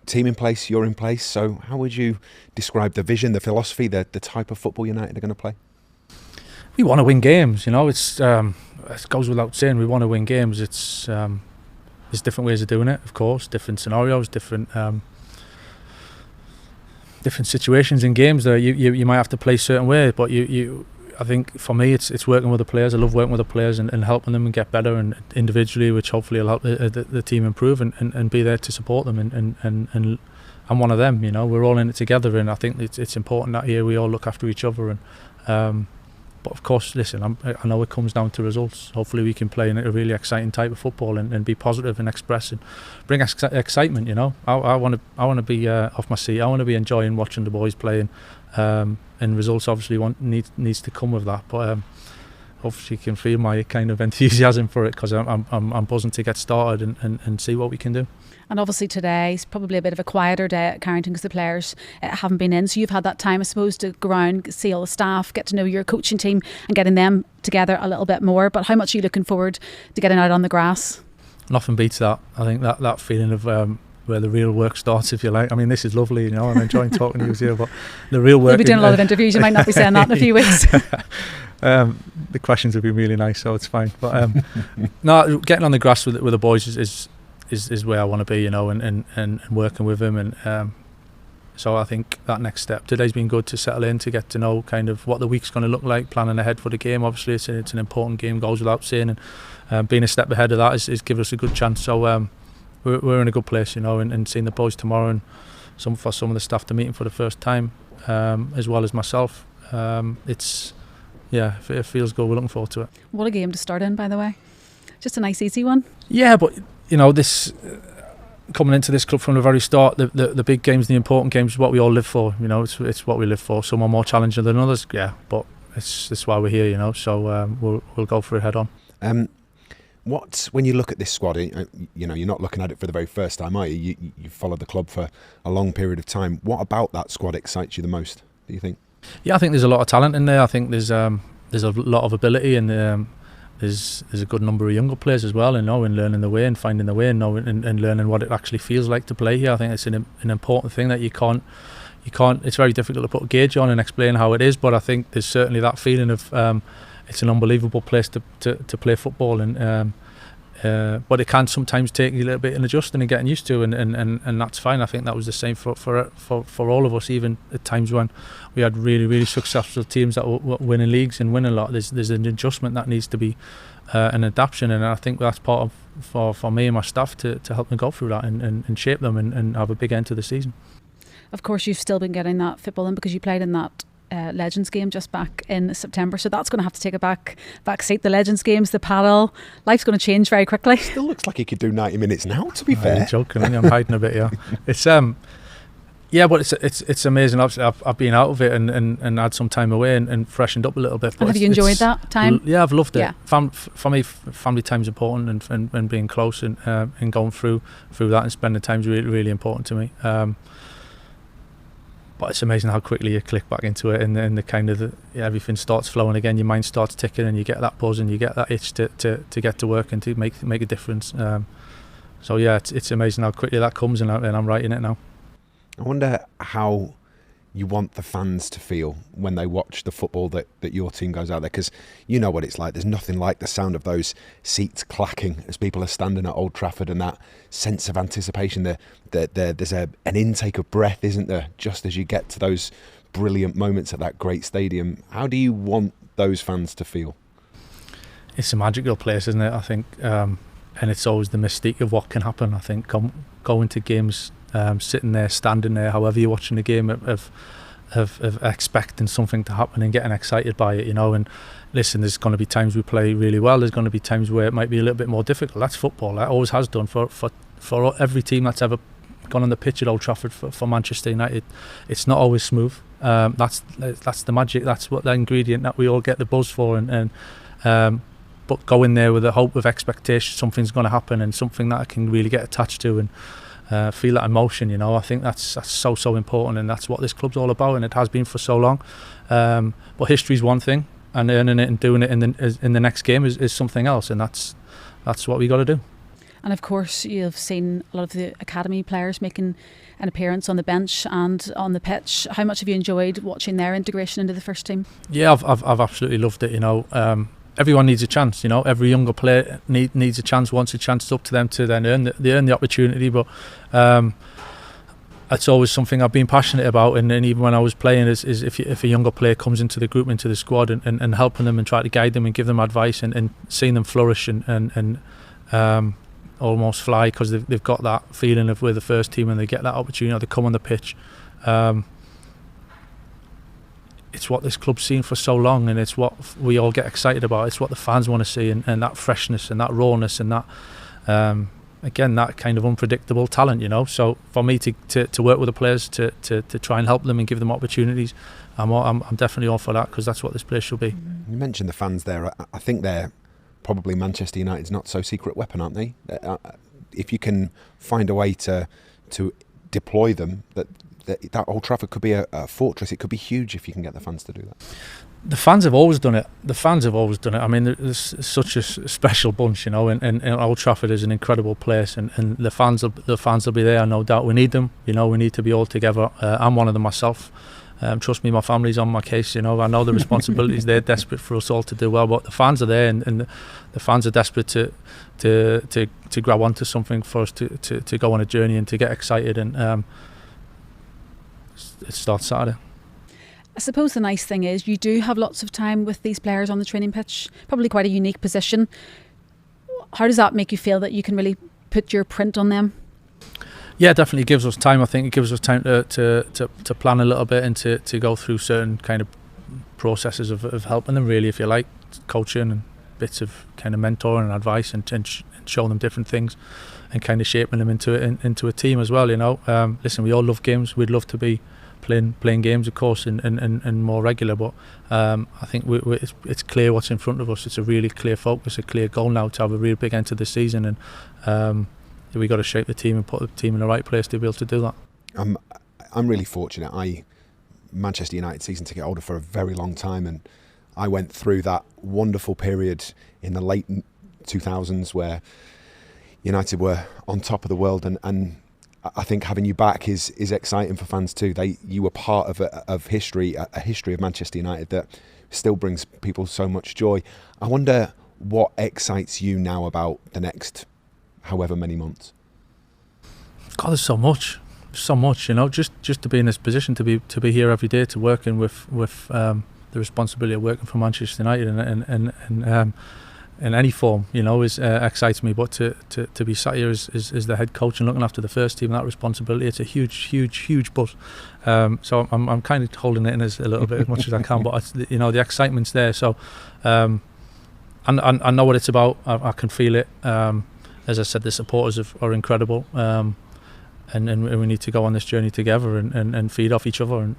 Team in place, you're in place. So how would you describe the vision, the philosophy, the type of football United are going to play? We want to win games, you know. It goes without saying. We want to win games. There's different ways of doing it, of course. Different scenarios, different situations in games. That you might have to play a certain way, but I think for me it's working with the players. I love working with the players and helping them and get better, and individually, which hopefully will help the team improve and be there to support them. And I'm one of them, you know. We're all in it together, and I think it's important that here we all look after each other. And but of course, listen, I know it comes down to results. Hopefully we can play in a really exciting type of football and be positive and express and bring excitement, you know. I want to be off my seat. I want to be enjoying watching the boys playing, and results obviously needs to come with that. But hopefully you can feel my kind of enthusiasm for it, because I'm buzzing to get started and see what we can do. And obviously today is probably a bit of a quieter day at Carrington because the players haven't been in. So you've had that time, I suppose, to go around, see all the staff, get to know your coaching team and getting them together a little bit more. But how much are you looking forward to getting out on the grass? Nothing beats that. I think that feeling of where the real work starts, if you like. I mean, this is lovely, you know, I'm enjoying talking to you here, but the real work... You'll be doing a lot of interviews. You might not be saying that in a few weeks. The questions have been really nice, so it's fine. But no, getting on the grass with the boys is where I want to be, you know, and working with them, and so I think that next step today's been good to settle in, to get to know kind of what the week's going to look like, planning ahead for the game. Obviously it's an important game, goes without saying, and being a step ahead of that is give us a good chance. So we're in a good place, you know, and seeing the boys tomorrow, and some of the staff to meet them for the first time, as well as myself. It feels good. We're looking forward to it. What a game to start in, by the way. Just a nice easy one. Yeah, but you know, this coming into this club from the very start, the big games, the important games, is what we all live for. You know, it's what we live for. Some are more challenging than others, yeah, but it's why we're here, you know. So we'll go for it head on. When you look at this squad, you know, you're not looking at it for the very first time, are you? You've followed the club for a long period of time. What about that squad excites you the most, do you think? Yeah, I think there's a lot of talent in there. I think there's a lot of ability, and there's a good number of younger players as well, and learning the way and finding the way, and learning what it actually feels like to play here. I think it's an important thing that you can't. It's very difficult to put a gauge on and explain how it is, but I think there's certainly that feeling of it's an unbelievable place to play football, and but it can sometimes take you a little bit in adjusting and getting used to, and that's fine. I think that was the same for all of us, even at times when we had really, really successful teams that were winning leagues and winning a lot. There's an adjustment that needs to be an adaptation, and I think that's part of for me and my staff to help them go through that and shape them and have a big end to the season. Of course, you've still been getting that football in because you played in that Legends game just back in September, so that's going to have to take a back seat. The Legends games, the paddle, life's going to change very quickly. Still looks like he could do 90 minutes now, to be fair. You're joking, I'm hiding a bit. Yeah, it's yeah, but it's amazing. Obviously, I've been out of it and had some time away and freshened up a little bit. But have you enjoyed that time? Yeah, I've loved it. Yeah. For me, family time's important, and being close and going through that and spending time's really, really important to me. But it's amazing how quickly you click back into it, and the kind of everything starts flowing again. Your mind starts ticking, and you get that buzz, and you get that itch to get to work and to make a difference. So yeah, it's amazing how quickly that comes, and I'm right in it now. I wonder how you want the fans to feel when they watch the football that your team goes out there, because you know what it's like. There's nothing like the sound of those seats clacking as people are standing at Old Trafford, and that sense of anticipation. There's an intake of breath, isn't there, just as you get to those brilliant moments at that great stadium. How do you want those fans to feel? It's a magical place, isn't it? I think, and it's always the mystique of what can happen. I think going to games, sitting there, standing there, however you're watching the game, of expecting something to happen and getting excited by it, you know. And listen, there's going to be times we play really well. There's going to be times where it might be a little bit more difficult. That's football. That always has done for every team that's ever gone on the pitch at Old Trafford for Manchester United. It's not always smooth. That's the magic. That's what the ingredient that we all get the buzz for. But go in there with a hope of expectation, something's going to happen, and something that I can really get attached to, and feel that emotion, you know. I think that's so important, and that's what this club's all about, and it has been for so long. But history's one thing, and earning it and doing it in the next game is something else, and that's what we got to do. And of course, you've seen a lot of the academy players making an appearance on the bench and on the pitch. How much have you enjoyed watching their integration into the first team? Yeah, I've absolutely loved it. Everyone needs a chance. Every younger player needs a chance, wants a chance. It's up to them to then earn the opportunity. But it's always something I've been passionate about, and even when I was playing, is if a younger player comes into the group, into the squad, and helping them and try to guide them and give them advice and seeing them flourish and almost fly, because they've got that feeling of we're the first team and they get that opportunity, they come on the pitch. It's what this club's seen for so long, and it's what we all get excited about. It's what the fans want to see, and that freshness and that rawness and that again, that kind of unpredictable talent, So for me to work with the players to try and help them and give them opportunities, I'm definitely all for that, because that's what this place should be. You mentioned the fans there. I think they're probably Manchester United's not so secret weapon, aren't they? If you can find a way to deploy them, that Old Trafford could be a fortress. It could be huge if you can get the fans to do that. The fans have always done it. I mean, there's such a special bunch, and Old Trafford is an incredible place, and the fans will be there, no doubt. We need them, we need to be all together. I'm one of them myself. Trust me, my family's on my case. I know the responsibilities. They're desperate for us all to do well, but the fans are there, and the fans are desperate to grab onto something for us to go on a journey and to get excited. And it starts Saturday. I suppose the nice thing is you do have lots of time with these players on the training pitch. Probably quite a unique position. How does that make you feel that you can really put your print on them? Yeah, it definitely gives us time. I think it gives us time to plan a little bit and to go through certain kind of processes of helping them, really, if you like, coaching and bits of kind of mentoring and advice and showing them different things and kind of shaping them into a team as well. Listen, we all love games. We'd love to be playing games, of course, and more regular, but I think it's clear what's in front of us. It's a really clear focus, a clear goal now to have a real big end to the season, and we got to shape the team and put the team in the right place to be able to do that. I'm really fortunate. Manchester United season ticket holder for a very long time, and I went through that wonderful period in the late 2000s where United were on top of the world, and I think having you back is exciting for fans too. You were part of history, a history of Manchester United that still brings people so much joy. I wonder what excites you now about the next however many months. God, there's so much, just to be in this position, to be here every day, to working with the responsibility of working for Manchester United and in any form, is excites me. But to be sat here as the head coach and looking after the first team, that responsibility, it's a huge buzz. So I'm kind of holding it in as a little bit as much as I can. But the excitement's there. So I know what it's about. I can feel it. As I said, the supporters are incredible, and we need to go on this journey together and feed off each other. And